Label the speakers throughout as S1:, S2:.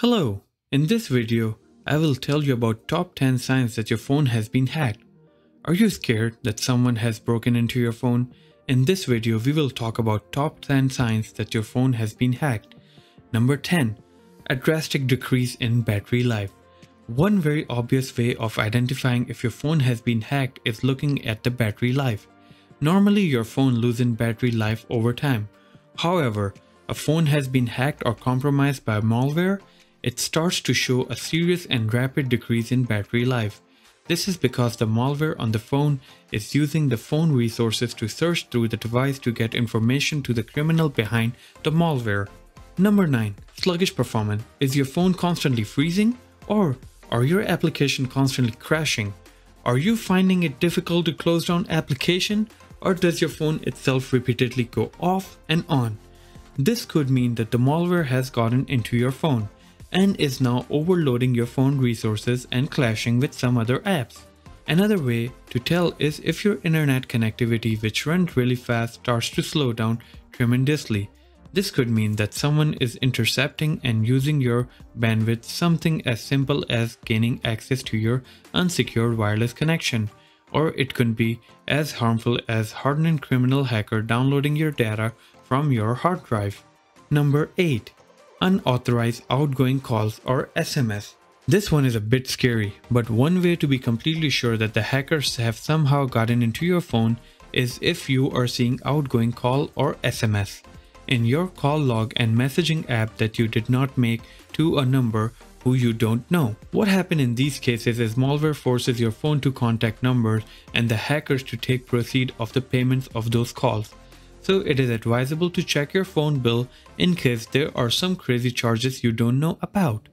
S1: Hello, in this video, I will tell you about top 10 signs that your phone has been hacked. Are you scared that someone has broken into your phone? In this video, we will talk about top 10 signs that your phone has been hacked. Number 10. A drastic decrease in battery life. One very obvious way of identifying if your phone has been hacked is looking at the battery life. Normally, your phone loses battery life over time. However, a phone has been hacked or compromised by malware, it starts to show a serious and rapid decrease in battery life. This is because the malware on the phone is using the phone resources to search through the device to get information to the criminal behind the malware. Number 9. Sluggish performance. Is your phone constantly freezing? Or are your application constantly crashing? Are you finding it difficult to close down application? Or does your phone itself repeatedly go off and on? This could mean that the malware has gotten into your phone and is now overloading your phone resources and clashing with some other apps. Another way to tell is if your internet connectivity, which runs really fast, starts to slow down tremendously. This could mean that someone is intercepting and using your bandwidth, something as simple as gaining access to your unsecured wireless connection. Or it could be as harmful as hardened criminal hacker downloading your data from your hard drive. Number 8. Unauthorized outgoing calls or SMS. This one is a bit scary, but one way to be completely sure that the hackers have somehow gotten into your phone is if you are seeing outgoing call or SMS in your call log and messaging app that you did not make to a number who you don't know. What happened in these cases is malware forces your phone to contact numbers and the hackers to take proceed of the payments of those calls. So it is advisable to check your phone bill in case there are some crazy charges you don't know about.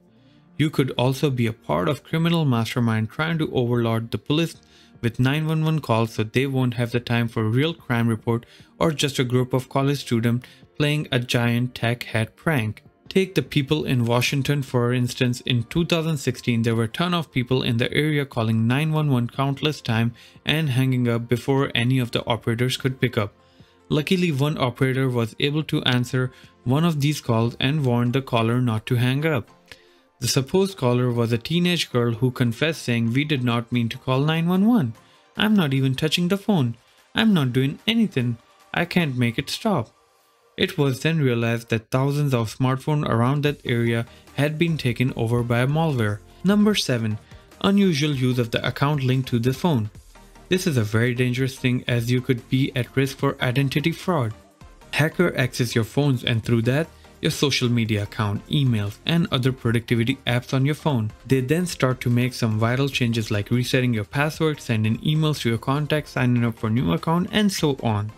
S1: You could also be a part of criminal mastermind trying to overload the police with 911 calls so they won't have the time for a real crime report, or just a group of college students playing a giant tech hat prank. Take the people in Washington for instance. In 2016, there were a ton of people in the area calling 911 countless times and hanging up before any of the operators could pick up. Luckily, one operator was able to answer one of these calls and warned the caller not to hang up. The supposed caller was a teenage girl who confessed, saying, "We did not mean to call 911. I'm not even touching the phone. I'm not doing anything. I can't make it stop." It was then realized that thousands of smartphones around that area had been taken over by malware. Number 7. Unusual use of the account linked to the phone. This is a very dangerous thing as you could be at risk for identity fraud. Hacker access your phones and through that, your social media account, emails, and other productivity apps on your phone. They then start to make some vital changes like resetting your password, sending emails to your contacts, signing up for new account, and so on.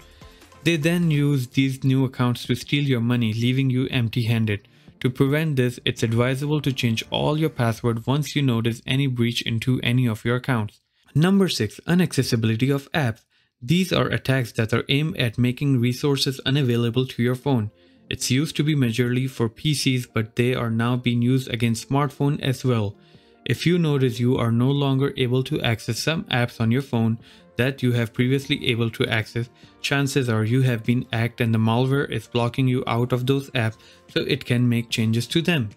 S1: They then use these new accounts to steal your money, leaving you empty-handed. To prevent this, it's advisable to change all your password once you notice any breach into any of your accounts. Number 6. Unaccessibility of apps. These are attacks that are aimed at making resources unavailable to your phone. It's used to be majorly for PCs, but they are now being used against smartphones as well. If you notice you are no longer able to access some apps on your phone that you have previously able to access, chances are you have been hacked and the malware is blocking you out of those apps so it can make changes to them.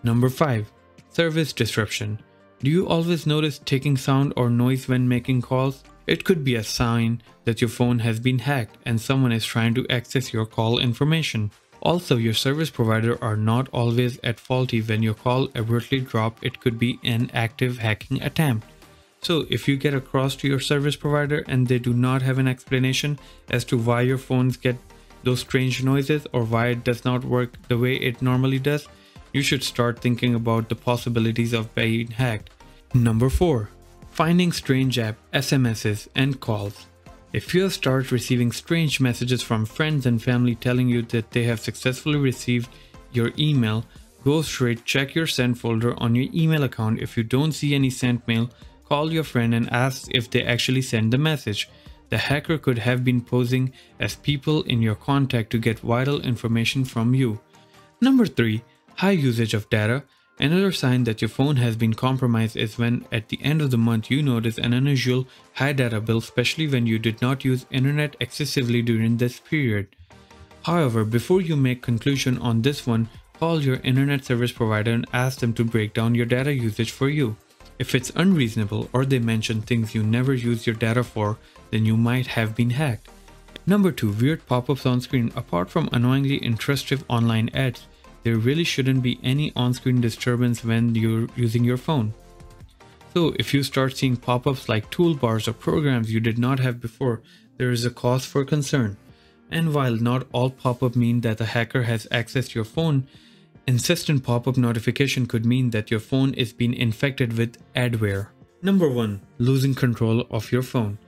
S1: Number 5. Service disruption. Do you always notice ticking sound or noise when making calls? It could be a sign that your phone has been hacked and someone is trying to access your call information. Also, your service provider are not always at fault when your call abruptly drops. It could be an active hacking attempt. So if you get across to your service provider and they do not have an explanation as to why your phones get those strange noises or why it does not work the way it normally does, you should start thinking about the possibilities of being hacked. Number 4. Finding strange app, SMSs, and calls. If you start receiving strange messages from friends and family telling you that they have successfully received your email, go straight, check your sent folder on your email account. If you don't see any sent mail, call your friend and ask if they actually sent the message. The hacker could have been posing as people in your contact to get vital information from you. Number 3. High usage of data. Another sign that your phone has been compromised is when at the end of the month you notice an unusual high data bill, especially when you did not use internet excessively during this period. However, before you make conclusion on this one, call your internet service provider and ask them to break down your data usage for you. If it's unreasonable or they mention things you never use your data for, then you might have been hacked. Number 2. Weird pop-ups on screen. Apart from annoyingly intrusive online ads, there really shouldn't be any on-screen disturbance when you're using your phone. So if you start seeing pop-ups like toolbars or programs you did not have before, there is a cause for concern. And while not all pop-up mean that a hacker has accessed your phone, insistent pop-up notification could mean that your phone is being infected with adware. Number 1. Losing control of your phone.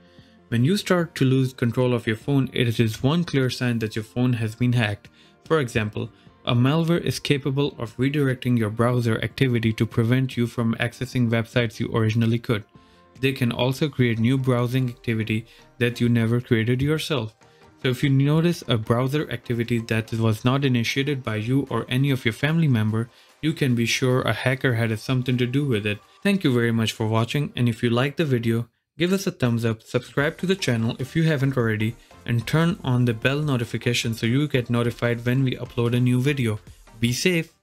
S1: When you start to lose control of your phone, it is one clear sign that your phone has been hacked. For example, a malware is capable of redirecting your browser activity to prevent you from accessing websites you originally could. They can also create new browsing activity that you never created yourself. So if you notice a browser activity that was not initiated by you or any of your family member, you can be sure a hacker had something to do with it. Thank you very much for watching, and if you liked the video, give us a thumbs up, subscribe to the channel if you haven't already, and turn on the bell notification so you get notified when we upload a new video. Be safe!